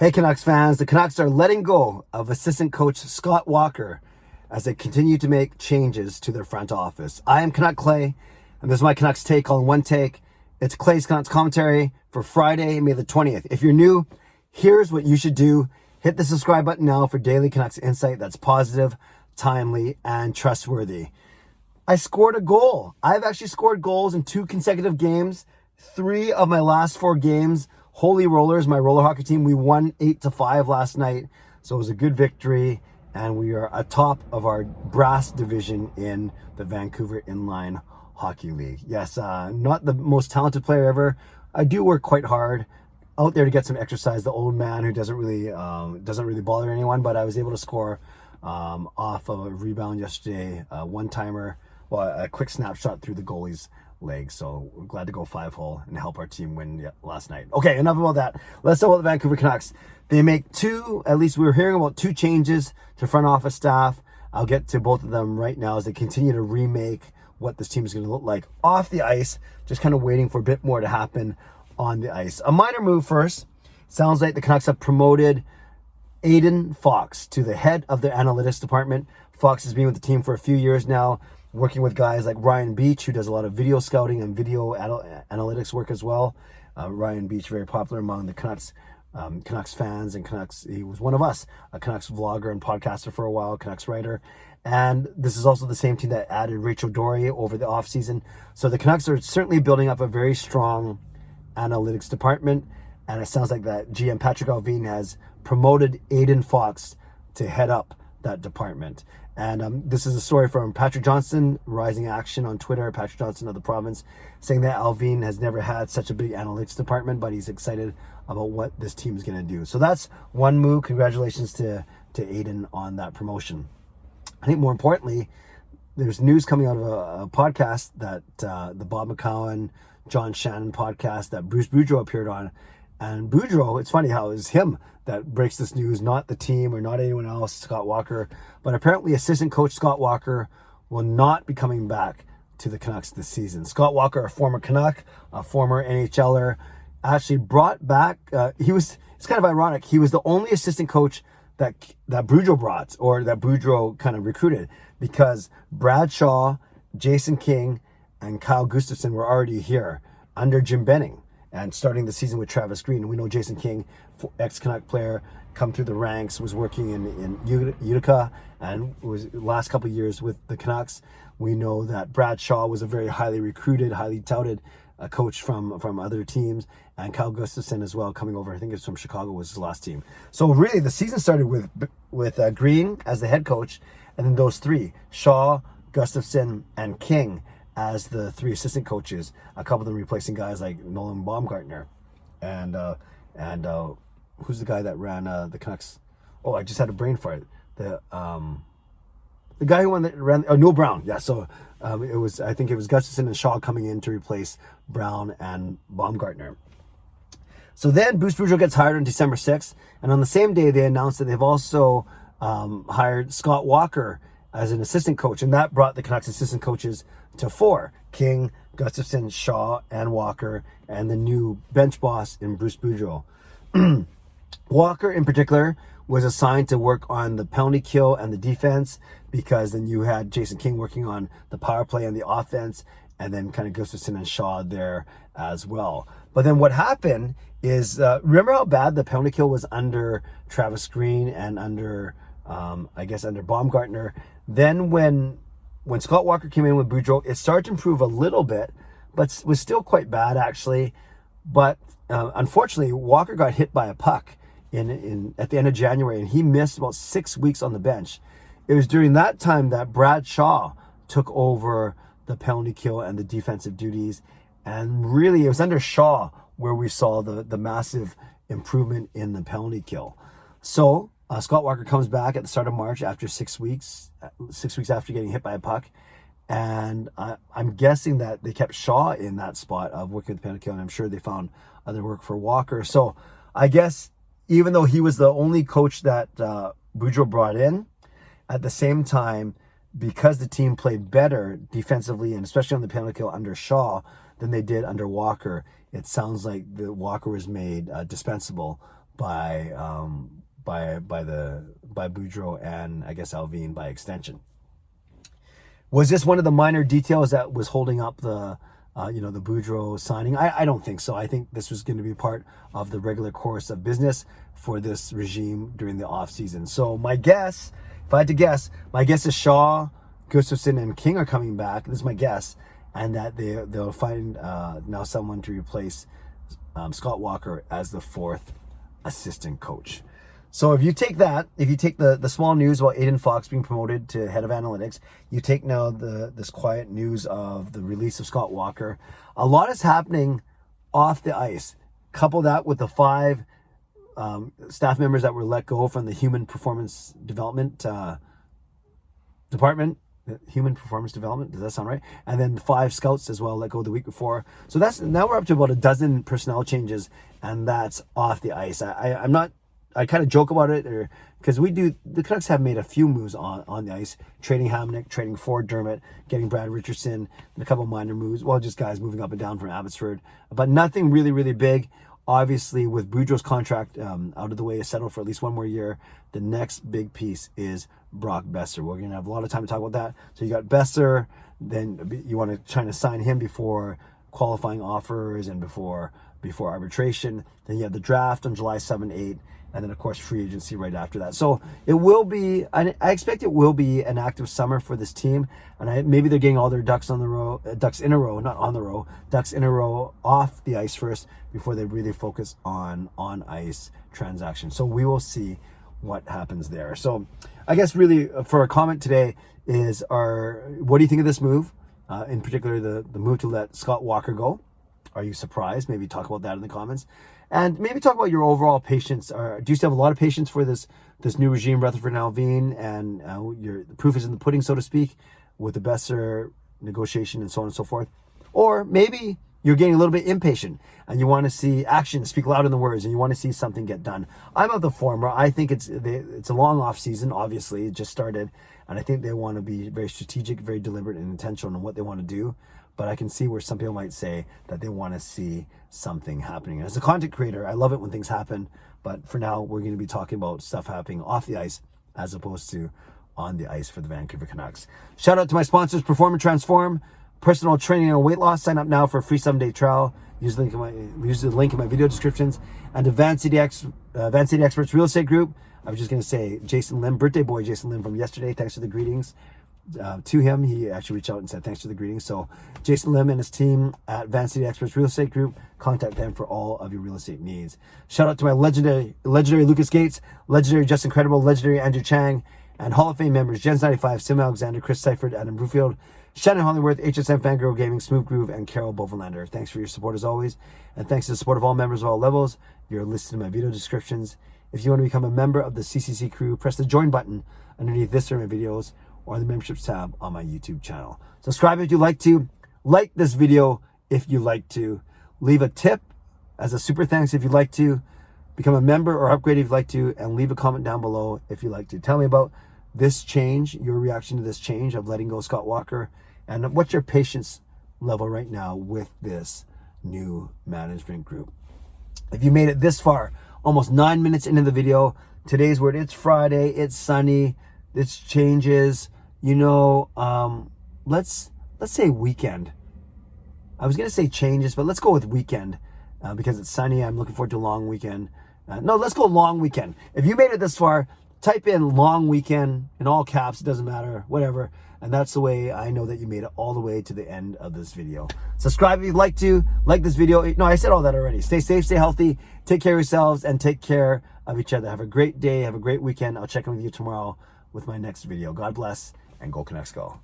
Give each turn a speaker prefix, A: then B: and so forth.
A: Hey Canucks fans, the Canucks are letting go of assistant coach Scott Walker as they continue to make changes to their front office. I am Canuck Clay, and this is my Canucks take on One Take. It's Clay's Canucks commentary for Friday, May the 20th. If you're new, here's what you should do. Hit the subscribe button now for daily Canucks insight that's positive, timely, and trustworthy. I scored a goal. I've actually scored goals in 2 consecutive games. 3 of my last 4 games. Holy Rollers, my roller hockey team, we won 8-5 last night. So it was a good victory, and we are atop of our brass division in the Vancouver Inline Hockey League. Yes, not the most talented player ever. I do work quite hard out there to get some exercise. The old man who doesn't really bother anyone, but I was able to score off of a rebound yesterday, one-timer, a quick snapshot through the goalie's leg. So we're glad to go 5-hole and help our team win last night. Okay, enough about that. Let's talk about the Vancouver Canucks. They make 2, at least we were hearing about 2 changes to front office staff. I'll get to both of them right now as they continue to remake what this team is going to look like off the ice. Just kind of waiting for a bit more to happen on the ice. A minor move first. Sounds like the Canucks have promoted Aiden Fox to the head of their analytics department. Fox has been with the team for a few years now, working with guys like Ryan Beach, who does a lot of video scouting and video analytics work as well. Ryan Beach, very popular among the Canucks fans and Canucks. He was one of us, a Canucks vlogger and podcaster for a while, Canucks writer. And this is also the same team that added Rachel Dory over the offseason. So the Canucks are certainly building up a very strong analytics department. And it sounds like that GM Patrick Alvin has promoted Aiden Fox to head up that department. And this is a story from Patrick Johnson, Rising Action on Twitter, Patrick Johnson of the province, saying that Alvin has never had such a big analytics department, but he's excited about what this team is going to do. So that's one move. Congratulations to Aiden on that promotion. I think more importantly, there's news coming out of a podcast that the Bob McCowan, John Shannon podcast that Bruce Boudreau appeared on. And Boudreau, it's funny how it's him that breaks this news, not the team or not anyone else, Scott Walker. But apparently assistant coach Scott Walker will not be coming back to the Canucks this season. Scott Walker, a former Canuck, a former NHLer, actually brought back, it's kind of ironic, he was the only assistant coach that Boudreau brought, or that Boudreau kind of recruited, because Brad Shaw, Jason King, and Kyle Gustafson were already here under Jim Benning and starting the season with Travis Green. And we know Jason King, ex-Canuck player, come through the ranks, was working in Utica and was last couple of years with the Canucks. We know that Brad Shaw was a very highly recruited, highly touted coach from other teams, and Kyle Gustafson as well, coming over, I think it's from Chicago, was his last team. So really the season started with Green as the head coach, and then those 3, Shaw, Gustafson, and King, as the 3 assistant coaches, a couple of them replacing guys like Nolan Baumgartner and who's the guy that ran the Canucks? Oh, I just had a brain fart. The guy who ran Noel Brown. Yeah, so I think it was Gustafson and Shaw coming in to replace Brown and Baumgartner. So then Bruce Boudreau gets hired on December 6th, and on the same day they announced that they've also hired Scott Walker as an assistant coach, and that brought the Canucks assistant coaches to 4: King, Gustafson, Shaw, and Walker, and the new bench boss in Bruce Boudreau. Walker in particular was assigned to work on the penalty kill and the defense, because then you had Jason King working on the power play and the offense, and then kind of Gustafson and Shaw there as well. But then what happened is, remember how bad the penalty kill was under Travis Green and under Baumgartner? Then when Scott Walker came in with Boudreau, it started to improve a little bit, but was still quite bad actually. But unfortunately, Walker got hit by a puck at the end of January, and he missed about 6 weeks on the bench. It was during that time that Brad Shaw took over the penalty kill and the defensive duties, and really it was under Shaw where we saw the massive improvement in the penalty kill. So Scott Walker comes back at the start of March after 6 weeks after getting hit by a puck. And I'm guessing that they kept Shaw in that spot of working with the penalty kill, and I'm sure they found other work for Walker. So I guess even though he was the only coach that Boudreau brought in, at the same time, because the team played better defensively, and especially on the penalty kill under Shaw, than they did under Walker, it sounds like the Walker was made dispensable by Boudreau and I guess Alvin by extension. Was this one of the minor details that was holding up the the Boudreau signing? I don't think so. I think this was going to be part of the regular course of business for this regime during the off season. So my guess, if I had to guess, my guess is Shaw, Gustafsson, and King are coming back. This is my guess, and that they'll find now someone to replace Scott Walker as the fourth assistant coach. So if you take that, if you take the small news about Aiden Fox being promoted to head of analytics, you take now this quiet news of the release of Scott Walker, a lot is happening off the ice. Couple that with the 5 staff members that were let go from the Human Performance Development Department. Human Performance Development, does that sound right? And then 5 scouts as well let go the week before. So now we're up to about a dozen personnel changes, and that's off the ice. I kind of joke about it, because the Canucks have made a few moves on the ice, trading Hamnick, trading Ford Dermott, getting Brad Richardson, and a couple minor moves. Well, just guys moving up and down from Abbotsford, but nothing really, really big. Obviously, with Boudreau's contract out of the way, is settled for at least one more year. The next big piece is Brock Besser. We're going to have a lot of time to talk about that. So you got Besser, then you want to try to sign him before qualifying offers and before arbitration. Then you have the draft on July 7, 8. And then, of course, free agency right after that. So it will be, I expect it will be an active summer for this team. And maybe they're getting all their ducks in a row off the ice first before they really focus on ice transactions. So we will see what happens there. So I guess really for a comment today is what do you think of this move? In particular, the move to let Scott Walker go. Are you surprised? Maybe talk about that in the comments. And maybe talk about your overall patience. Do you still have a lot of patience for this new regime, Rutherford and Alvin, and the proof is in the pudding, so to speak, with the Besser negotiation and so on and so forth? Or maybe you're getting a little bit impatient and you want to see action speak louder than words, and you want to see something get done. I'm of the former. I think it's a long off season. Obviously, it just started, and I think they want to be very strategic, very deliberate, and intentional in what they want to do. But I can see where some people might say that they want to see something happening. As a content creator, I love it when things happen. But for now, we're going to be talking about stuff happening off the ice as opposed to on the ice for the Vancouver Canucks. Shout out to my sponsors, Perform and Transform, personal training and weight loss. Sign up now for a free 7-day trial. Use the link in my video descriptions. And Advanced City Experts Real Estate Group. I was just going to say, Jason Lim, birthday boy Jason Lim from yesterday. Thanks for the greetings. To him, he actually reached out and said thanks for the greetings. So Jason Lim and his team at Van City Experts Real Estate Group, contact them for all of your real estate needs. Shout out to my legendary Lucas Gates, legendary Justin Credible, legendary Andrew Chang, and Hall of Fame members Jens 95, Sim Alexander, Chris Seifert, Adam Brufield, Shannon Hollingworth, HSM Fangirl Gaming, Smooth Groove, and Carol Bovenlander. Thanks for your support as always, and thanks to the support of all members of all levels. You're listed in my video descriptions. If you want to become a member of the CCC Crew, press the join button underneath this or my videos, or the memberships tab on my YouTube channel. Subscribe if you like to. Like this video if you like to. Leave a tip as a super thanks if you'd like to. Become a member or upgrade if you'd like to. And leave a comment down below if you'd like to. Tell me about this change, your reaction to this change of letting go Scott Walker. And what's your patience level right now with this new management group. If you made it this far, almost 9 minutes into the video, today's word, it's Friday, it's sunny, it's changes, let's say weekend. I was going to say changes, but let's go with weekend because it's sunny. I'm looking forward to a long weekend. No, let's go long weekend. If you made it this far, type in long weekend in all caps. It doesn't matter, whatever. And that's the way I know that you made it all the way to the end of this video. Subscribe if you'd like to. Like this video. No, I said all that already. Stay safe, stay healthy, take care of yourselves, and take care of each other. Have a great day. Have a great weekend. I'll check in with you tomorrow with my next video. God bless, and go Canucks go.